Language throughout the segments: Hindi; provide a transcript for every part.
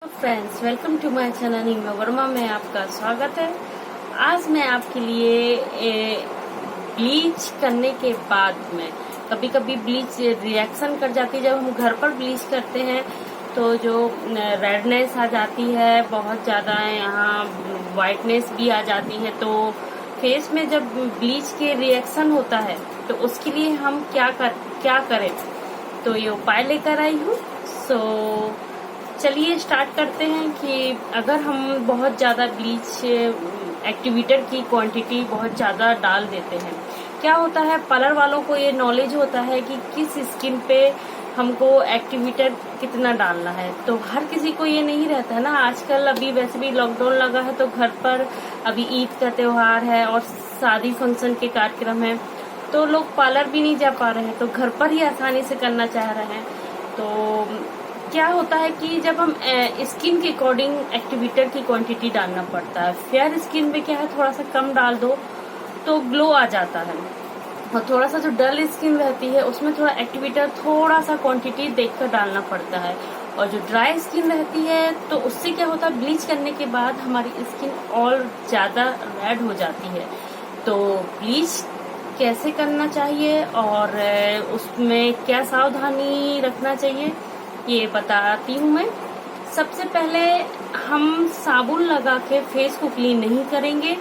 Friends, welcome to my channel Neema Verma में आपका स्वागत है। आज मैं आपके लिए ब्लीच करने के बाद में कभी कभी ब्लीच रिएक्शन कर जाती है। जब हम घर पर ब्लीच करते हैं तो जो रेडनेस आ जाती है, बहुत ज़्यादा यहाँ वाइटनेस भी आ जाती है। तो फेस में जब ब्लीच के रिएक्शन होता है तो उसके लिए हम क्या करें, तो ये उपाय लेकर आई हूँ। चलिए स्टार्ट करते हैं कि अगर हम बहुत ज़्यादा ब्लीच एक्टिवेटर की क्वांटिटी बहुत ज़्यादा डाल देते हैं, क्या होता है, पार्लर वालों को ये नॉलेज होता है कि किस स्किन पे हमको एक्टिवेटर कितना डालना है। तो हर किसी को ये नहीं रहता है ना। आजकल अभी वैसे भी लॉकडाउन लगा है तो घर पर अभी ईद का त्योहार है और शादी फंक्शन के कार्यक्रम है, तो लोग पार्लर भी नहीं जा पा रहे हैं, तो घर पर ही आसानी से करना चाह रहे हैं। तो क्या होता है कि जब हम स्किन के अकॉर्डिंग एक्टिवेटर की क्वांटिटी डालना पड़ता है। फेयर स्किन में क्या है, थोड़ा सा कम डाल दो तो ग्लो आ जाता है, और थोड़ा सा जो डल स्किन रहती है उसमें थोड़ा एक्टिवेटर थोड़ा सा क्वांटिटी देखकर डालना पड़ता है। और जो ड्राई स्किन रहती है तो उससे क्या होता है, ब्लीच करने के बाद हमारी स्किन और ज्यादा रेड हो जाती है। तो ब्लीच कैसे करना चाहिए और उसमें क्या सावधानी रखना चाहिए, ये बताती हूँ मैं। सबसे पहले हम साबुन लगा के फेस को क्लीन नहीं करेंगे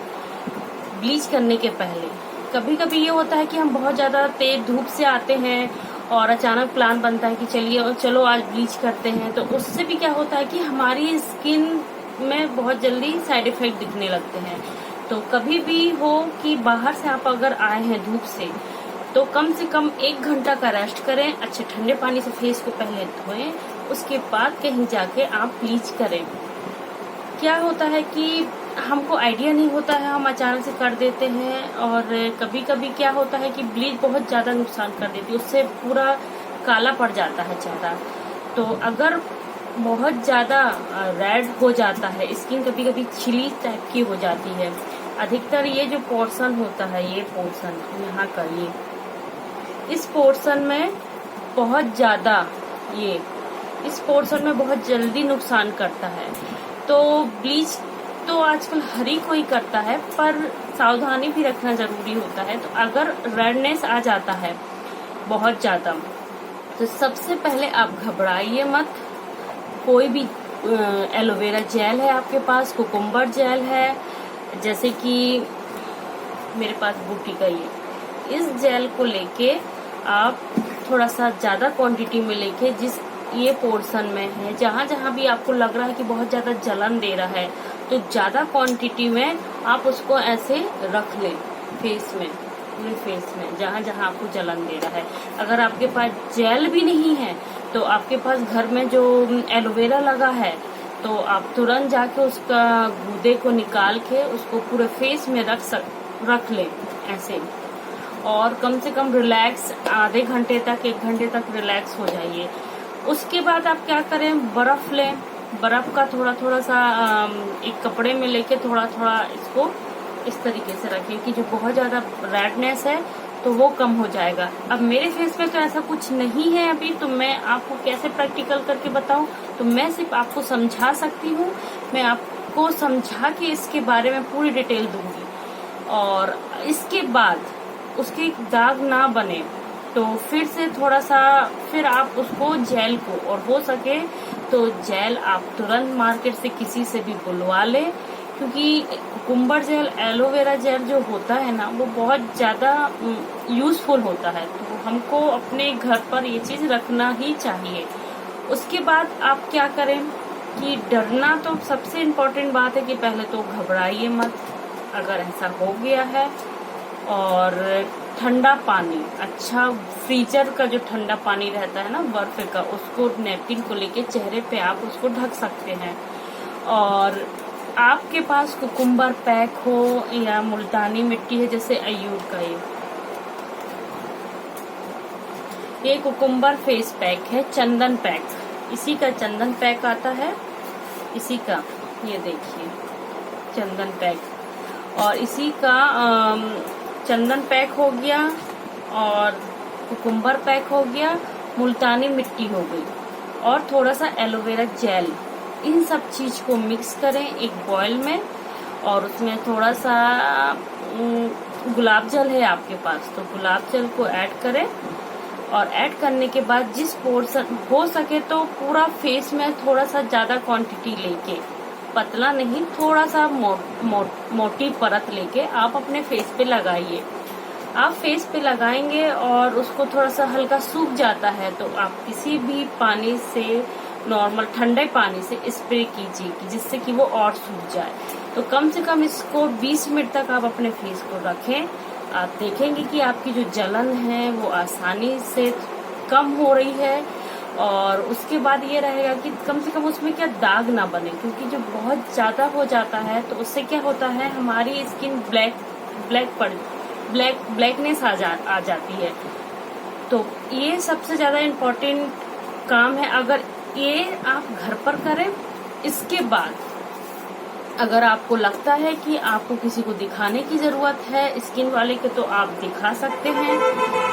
ब्लीच करने के पहले। कभी कभी ये होता है कि हम बहुत ज्यादा तेज धूप से आते हैं और अचानक प्लान बनता है कि चलो आज ब्लीच करते हैं, तो उससे भी क्या होता है कि हमारी स्किन में बहुत जल्दी साइड इफेक्ट दिखने लगते हैं। तो कभी भी हो कि बाहर से आप अगर आए हैं धूप से, तो कम से कम 1 घंटा का रेस्ट करें, अच्छे ठंडे पानी से फेस को पहले धोएं, उसके बाद कहीं जाके आप ब्लीच करें। क्या होता है कि हमको आइडिया नहीं होता है, हम अचानक से कर देते हैं, और कभी कभी क्या होता है कि ब्लीच बहुत ज्यादा नुकसान कर देती है, उससे पूरा काला पड़ जाता है चेहरा। तो अगर बहुत ज्यादा रेड हो जाता है स्किन, कभी कभी छिली टाइप की हो जाती है, अधिकतर ये जो पोर्शन होता है, ये पोर्शन यहाँ का, ये इस पोर्शन में बहुत ज्यादा, ये इस पोर्शन में बहुत जल्दी नुकसान करता है। तो ब्लीच तो आजकल हर ही कोई करता है, पर सावधानी भी रखना जरूरी होता है। तो अगर रेडनेस आ जाता है बहुत ज्यादा, तो सबसे पहले आप घबराइए मत। कोई भी एलोवेरा जेल है आपके पास, कुकुम्बर जेल है, जैसे कि मेरे पास बूटी का इस जेल को लेके आप थोड़ा सा ज्यादा क्वांटिटी में लेके, जिस ये पोर्शन में है, जहाँ जहाँ भी आपको लग रहा है कि बहुत ज्यादा जलन दे रहा है, तो ज्यादा क्वांटिटी में आप उसको ऐसे रख लें फेस में, पूरे फेस में, जहाँ जहाँ आपको जलन दे रहा है। अगर आपके पास जेल भी नहीं है तो आपके पास घर में जो एलोवेरा लगा है, तो आप तुरंत जाके उसका गूदे को निकाल के उसको पूरे फेस में रख लें ऐसे, और कम से कम रिलैक्स आधे घंटे तक 1 घंटे तक रिलैक्स हो जाइए। उसके बाद आप क्या करें, बर्फ लें, बर्फ का थोड़ा थोड़ा सा एक कपड़े में लेके थोड़ा थोड़ा इसको इस तरीके से रखें कि जो बहुत ज्यादा रेडनेस है तो वो कम हो जाएगा। अब मेरे फेस में तो ऐसा कुछ नहीं है अभी, तो मैं आपको कैसे प्रैक्टिकल करके बताऊं, तो मैं सिर्फ आपको समझा सकती हूँ। मैं आपको समझा के इसके बारे में पूरी डिटेल दूंगी, और इसके बाद उसके दाग ना बने तो फिर से थोड़ा सा, फिर आप उसको जेल को, और हो सके तो जेल आप तुरंत मार्केट से किसी से भी बुलवा लें, क्योंकि कुकुम्बर जेल, एलोवेरा जेल जो होता है ना, वो बहुत ज्यादा यूजफुल होता है। तो हमको अपने घर पर ये चीज रखना ही चाहिए। उसके बाद आप क्या करें कि डरना तो सबसे इम्पोर्टेंट बात है कि पहले तो घबराइए मत अगर ऐसा हो गया है। और ठंडा पानी, अच्छा फ्रीजर का जो ठंडा पानी रहता है ना बर्फ का, उसको नैपकिन को लेके चेहरे पे आप उसको ढक सकते हैं। और आपके पास कुकुम्बर पैक हो या मुल्तानी मिट्टी है, जैसे अयूर का ये कुकुम्बर फेस पैक है, चंदन पैक, इसी का चंदन पैक आता है, इसी का ये देखिए चंदन पैक, और इसी का चंदन पैक हो गया, और कुकुम्बर पैक हो गया, मुल्तानी मिट्टी हो गई, और थोड़ा सा एलोवेरा जेल इन सब चीज को मिक्स करें एक बॉयल में, और उसमें थोड़ा सा गुलाब जल है आपके पास तो गुलाब जल को ऐड करें। और ऐड करने के बाद जिस पोर्शन हो सके तो पूरा फेस में थोड़ा सा ज्यादा क्वांटिटी लेके, पतला नहीं, थोड़ा सा मोटी परत लेके आप अपने फेस पे लगाइए। आप फेस पे लगाएंगे और उसको थोड़ा सा हल्का सूख जाता है तो आप किसी भी पानी से, नॉर्मल ठंडे पानी से स्प्रे कीजिए कि जिससे कि वो और सूख जाए। तो कम से कम इसको 20 मिनट तक आप अपने फेस को रखें। आप देखेंगे कि आपकी जो जलन है वो आसानी से कम हो रही है। और उसके बाद ये रहेगा कि कम से कम उसमें क्या दाग ना बने, क्योंकि जो बहुत ज्यादा हो जाता है तो उससे क्या होता है हमारी स्किन ब्लैकनेस आ जाती है। तो ये सबसे ज्यादा इम्पोर्टेंट काम है। अगर ये आप घर पर करें, इसके बाद अगर आपको लगता है कि आपको किसी को दिखाने की जरूरत है स्किन वाले के, तो आप दिखा सकते हैं,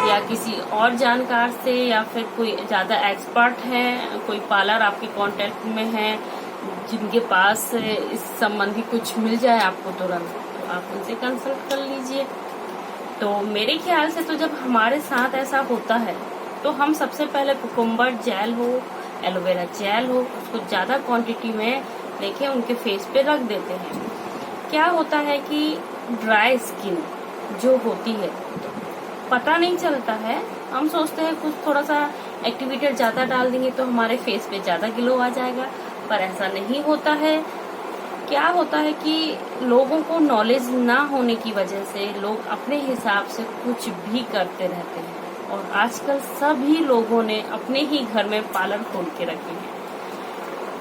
या किसी और जानकार से, या फिर कोई ज्यादा एक्सपर्ट है, कोई पार्लर आपके कांटेक्ट में है जिनके पास इस संबंधी कुछ मिल जाए आपको तुरंत, तो आप उनसे कंसल्ट कर लीजिए। तो मेरे ख्याल से तो जब हमारे साथ ऐसा होता है तो हम सबसे पहले कुकुम्बर जेल हो, एलोवेरा जेल हो, उसको ज्यादा क्वांटिटी में लेके उनके फेस पे रख देते हैं। क्या होता है कि ड्राई स्किन जो होती है पता नहीं चलता है, हम सोचते हैं कुछ थोड़ा सा एक्टिवेटर ज्यादा डाल देंगे तो हमारे फेस पे ज्यादा ग्लो आ जाएगा, पर ऐसा नहीं होता है। क्या होता है कि लोगों को नॉलेज ना होने की वजह से लोग अपने हिसाब से कुछ भी करते रहते हैं, और आजकल सभी लोगों ने अपने ही घर में पार्लर खोल के रखे हैं।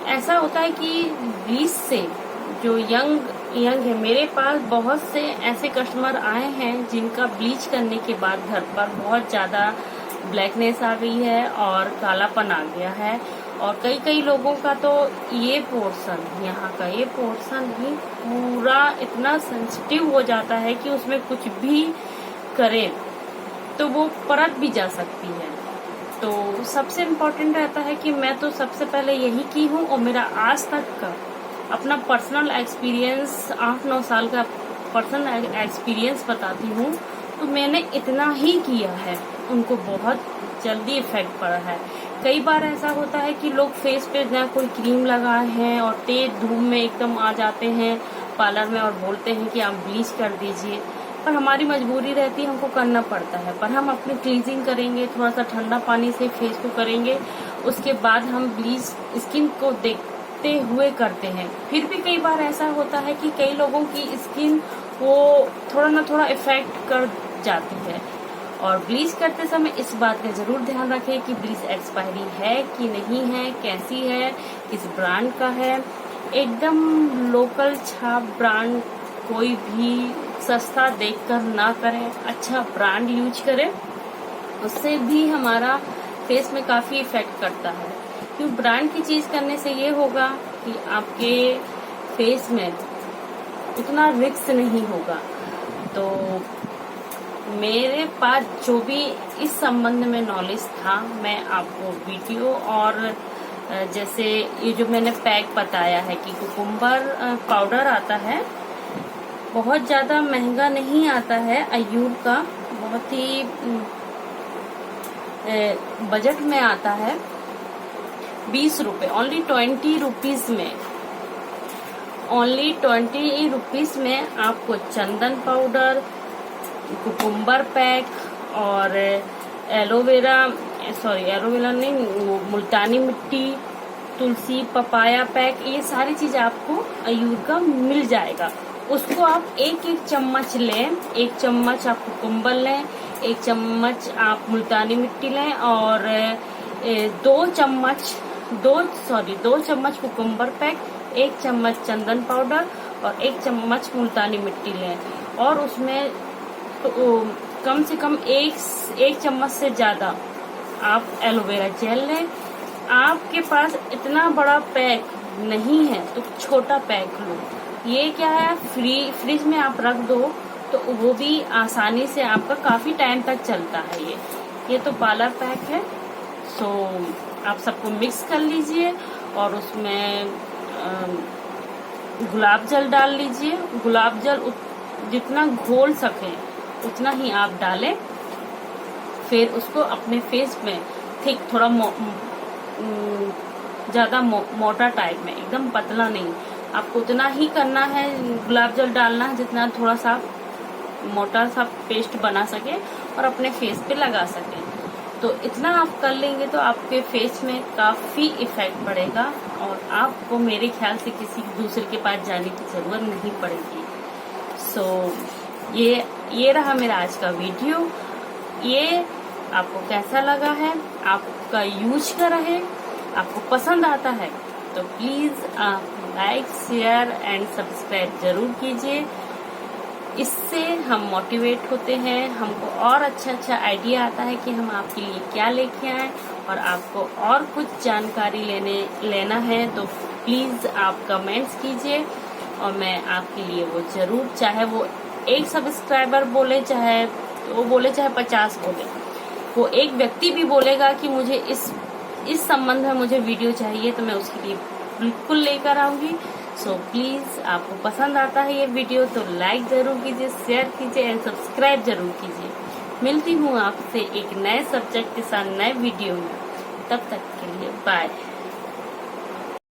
ऐसा होता है कि ब्लीच से जो यंग है, मेरे पास बहुत से ऐसे कस्टमर आए हैं जिनका ब्लीच करने के बाद घर पर बहुत ज्यादा ब्लैकनेस आ गई है और कालापन आ गया है। और कई लोगों का तो ये पोर्शन, यहाँ का ये पोर्शन ही पूरा इतना सेंसिटिव हो जाता है कि उसमें कुछ भी करें तो वो परत भी जा सकती है। तो सबसे इम्पोर्टेंट रहता है कि मैं तो सबसे पहले यही की हूँ, और मेरा आज तक का अपना पर्सनल एक्सपीरियंस 8-9 साल का पर्सनल एक्सपीरियंस बताती हूँ। तो मैंने इतना ही किया है, उनको बहुत जल्दी इफेक्ट पड़ा है। कई बार ऐसा होता है कि लोग फेस पे ना कोई क्रीम लगाए हैं और तेज धूप में एकदम आ जाते हैं पार्लर में और बोलते हैं कि आप ब्लीच कर दीजिए, पर हमारी मजबूरी रहती है, हमको करना पड़ता है। पर हम अपनी क्लींजिंग करेंगे, थोड़ा सा ठंडा पानी से फेस को करेंगे, उसके बाद हम ब्लीच स्किन को देखते हुए करते हैं। फिर भी कई बार ऐसा होता है कि कई लोगों की स्किन वो थोड़ा ना थोड़ा इफेक्ट कर जाती है, और ब्लीच करते समय इस बात का जरूर ध्यान रखें कि ब्लीच एक्सपायरी है कि नहीं है, कैसी है, किस ब्रांड का है। एकदम लोकल छाप ब्रांड कोई भी सस्ता देखकर ना करें, अच्छा ब्रांड यूज करें, उससे भी हमारा फेस में काफी इफेक्ट करता है। क्योंकि ब्रांड की चीज करने से ये होगा कि आपके फेस में उतना रिस्क नहीं होगा। तो मेरे पास जो भी इस संबंध में नॉलेज था मैं आपको वीडियो, और जैसे ये जो मैंने पैक बताया है कि कुकुम्बर पाउडर आता है, बहुत ज्यादा महंगा नहीं आता है, अयूर का बहुत ही बजट में आता है, 20 रुपए, ओनली 20 रुपीज में, ओनली 20 रुपीज में आपको चंदन पाउडर, कुकुम्बर पैक और एलोवेरा नहीं, मुल्तानी मिट्टी, तुलसी, पपाया पैक, ये सारी चीज आपको अयूर का मिल जाएगा। उसको आप एक चम्मच लें, 1 चम्मच आप कुकुम्बर लें, 1 चम्मच आप मुल्तानी मिट्टी लें, और 2 चम्मच कुकुम्बर पैक, 1 चम्मच चंदन पाउडर और 1 चम्मच मुल्तानी मिट्टी लें, और उसमें तो कम से कम एक चम्मच से ज्यादा आप एलोवेरा जेल लें। आपके पास इतना बड़ा पैक नहीं है तो छोटा पैक लो। ये क्या है, फ्रिज में आप रख दो तो वो भी आसानी से आपका काफी टाइम तक चलता है। ये तो पार्लर पैक है। सो आप सबको मिक्स कर लीजिए और उसमें गुलाब जल डाल लीजिए। गुलाब जल जितना घोल सके उतना ही आप डालें। फिर उसको अपने फेस में थिक, थोड़ा ज्यादा मोटा टाइप में, एकदम पतला नहीं, आपको उतना ही करना है, गुलाब जल डालना है जितना थोड़ा सा मोटा सा पेस्ट बना सके और अपने फेस पे लगा सके। तो इतना आप कर लेंगे तो आपके फेस में काफी इफेक्ट पड़ेगा और आपको मेरे ख्याल से किसी दूसरे के पास जाने की जरूरत नहीं पड़ेगी। सो ये रहा मेरा आज का वीडियो। ये आपको कैसा लगा है, आपका यूज का रहे, आपको पसंद आता है तो प्लीज आप लाइक, शेयर एंड सब्सक्राइब जरूर कीजिए। इससे हम मोटिवेट होते हैं, हमको और अच्छा आइडिया आता है कि हम आपके लिए क्या लेके आए। और आपको और कुछ जानकारी लेना है तो प्लीज आप कमेंट्स कीजिए और मैं आपके लिए वो जरूर, चाहे वो 1 सब्सक्राइबर बोले, चाहे वो बोले, चाहे 50 बोले, वो एक व्यक्ति भी बोलेगा कि मुझे इस संबंध में मुझे वीडियो चाहिए तो मैं उसके लिए बिल्कुल लेकर आऊंगी। सो प्लीज, आपको पसंद आता है ये वीडियो तो लाइक जरूर कीजिए, शेयर कीजिए एंड सब्सक्राइब जरूर कीजिए। मिलती हूँ आपसे एक नए सब्जेक्ट के साथ नए वीडियो में। तब तक के लिए बाय।